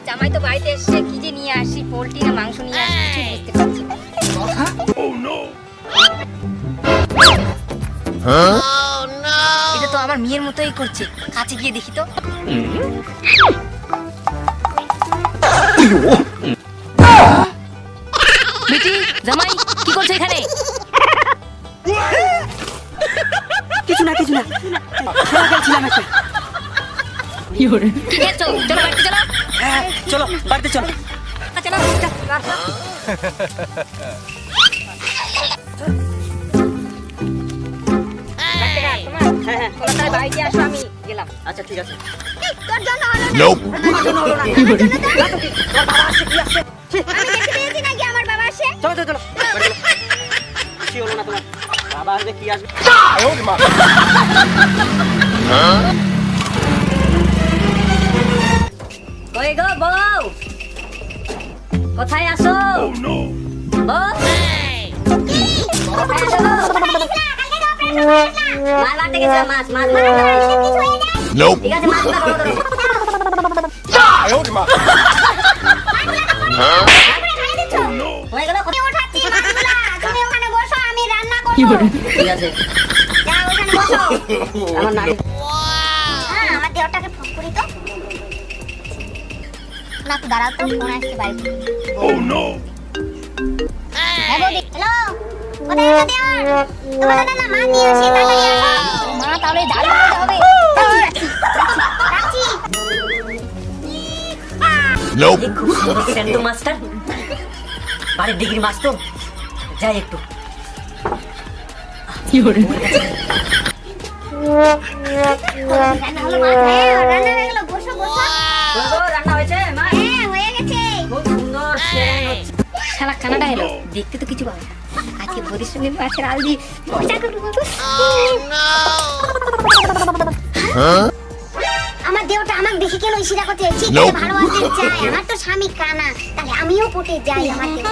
জামাই তো বাড়িতে এসে কি যে নিয়ে আসি, পোল্ট্রি না মাংস নিয়ে আসি কিছু বুঝতে পারছি না। এটা তো আমার মেয়ের মতোই করছে, কাছে গিয়ে দেখি তো। বেটি জামাই কি করছে এখানে? কিছু না খেলা খেলছিলাম একটা। কি খেলছো? চলো বাড়িতে চলো। হ্যাঁ চলো বাড়িতে চলো। চলো বাড়িতে আসো, আমি গেলাম। আচ্ছা ঠিক আছে। তোর জন্য হলো না। কি বলে? আমি দেখতে পেয়েছি নাকি আমার বাবা আসে? চলো চলো চলো কি হলো না তোমার? বাবা আসবে কি আসবে? কই গো বউ, কোথায় আসো? বউ কোথায় আসো? মাছ মারতে গেছে, মাছ ঠিক আছে, মাছ ধরো। হয়ে গেল? কি বলে? ঠিক আছে আমার নানি। আমার দেওয়াটাকে ফোন করি তো। না তো দাঁড়াও তো, ফোন আসছে বাড়িতে। হ্যাঁ বৌদি, হ্যালো, কোথায় আছো দেওয়ার? তোমার না মা নিয়ে আসি, তাড়াতাড়ি আসো। মা তাহলে দাঁড়িয়ে হবে। রাখছি। খুব সুন্দর সেন্টু মাস্টার, বাড়ির ডিগ্রি মাছ তো, যাই একটু। কি বলে? রান্না হলো মা? হ্যাঁ রান্না হয়ে গেল, বসো বসো। রান্না হয়েছে মা? হ্যাঁ হয়ে গেছে। খুব সুন্দর সেন্ট হচ্ছে। শালা কানাডা এলো, দেখতে তো কিছু পাবে না। আজকে বদির সঙ্গে মাছের আল দিয়ে মজা করবো বাবু। আমার দেহটা আমাকে দেখে কেন ইশারা করতে যাচ্ছে? ভালোবাসতে চাই, আমার তো স্বামী কানা, তাহলে আমিও পটে যাই আমার দেহ।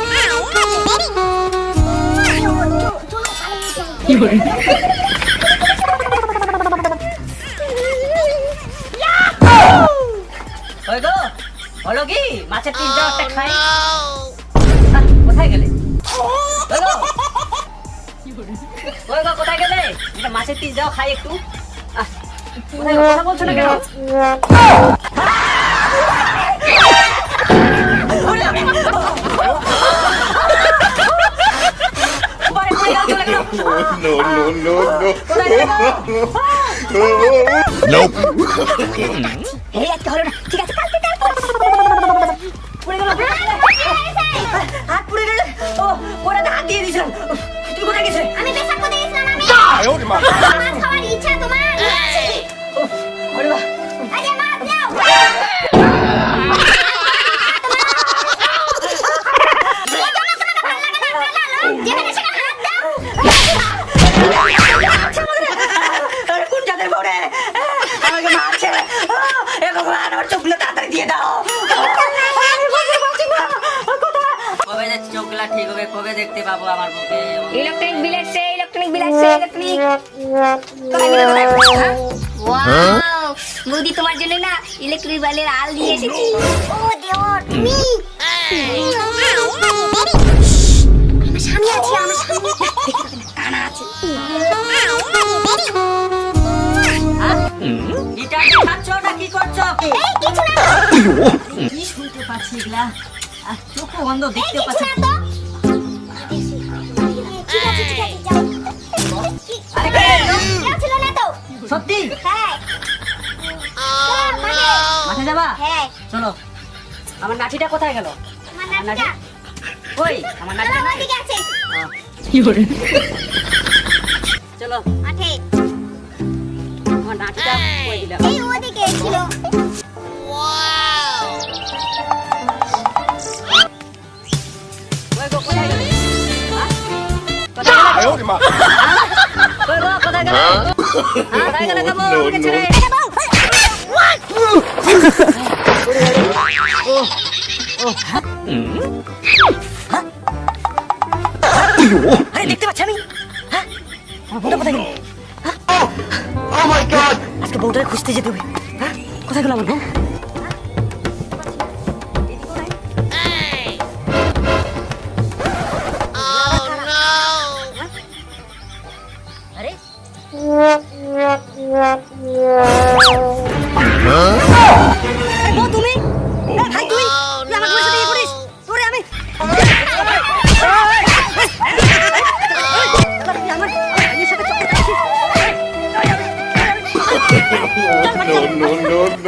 কি বলে? ওই গো হলো কি মাছের পিস দাও একটা খাই। কোথায় গেলে? ওই গো কোথায় গেলে? এটা মাছের পিস দাও খাই একটু। কোথায় কথা বলছো না কেন? এই আজকে হলো না, ঠিক আছে কালকে পুড়ে গেল, হাত পুড়ে গেলে। ও ওরা হাত দিয়ে দিয়েছিলাম। তুই কোথায় গেছে? আমি পেশাব করতে গেছিলাম। আমি মাছ খাওয়ার ইচ্ছা তোমার আছে? ওরে বাবা, আরে মাছ দাও। কোন জাতের বড়ে আমাকে মারছে? এ ভগবান, আমার চোখগুলো তাড়াতাড়ি দিয়ে দাও। কবে যাচ্ছি চোখগুলা ঠিক হবে? কবে দেখতে পাবো আমার বুকে? ইলেকট্রনিক বিল আসছে, ইলেকট্রনিক বিল আসছে, ইলেকট্রনিক। ওয়াও, বৌদি তোমার জন্য না ইলেকট্রিক বিলের আল দিয়ে এসেছি। ও দেওর তুমি। আমার স্বামী আছে, আমার স্বামী কানা আছে। এটা খাচ্ছ না কি করছো? এই কিছু না তো। কি শুনতে পাচ্ছি এগুলা? চোখ বন্ধ, এই দেখতেও কিছু পাচ্ছি। না তো। ঠিক আছে যাও। আরে কেউ ছিল না তো। সত্যি হ্যাঁ। মাঠে যাবা? হ্যাঁ। চলো। আমার নাঠিটা কোথায় গেল? আমার নাতিটা ওই আমার নাঠিটা নাই? ওদিকে আছে। কি বলে? চলো মাঠে। আমার নাঠিটা কই দিলাম? এই ওদিকে ছিল। ওই গো কোথায় গেলে? কোথায় গেলে? ওই গো কোথায় গেলে? কোথায় গেলে গো? ওকে ছেড়ে। আরে দেখতে পাচ্ছি আমি। আমার বউটা কোথায় গেল? Oh my god! আজকে বউটাকে খুঁজতে যেতে হবে। হ্যাঁ, কোথায় গেল আমার বউ?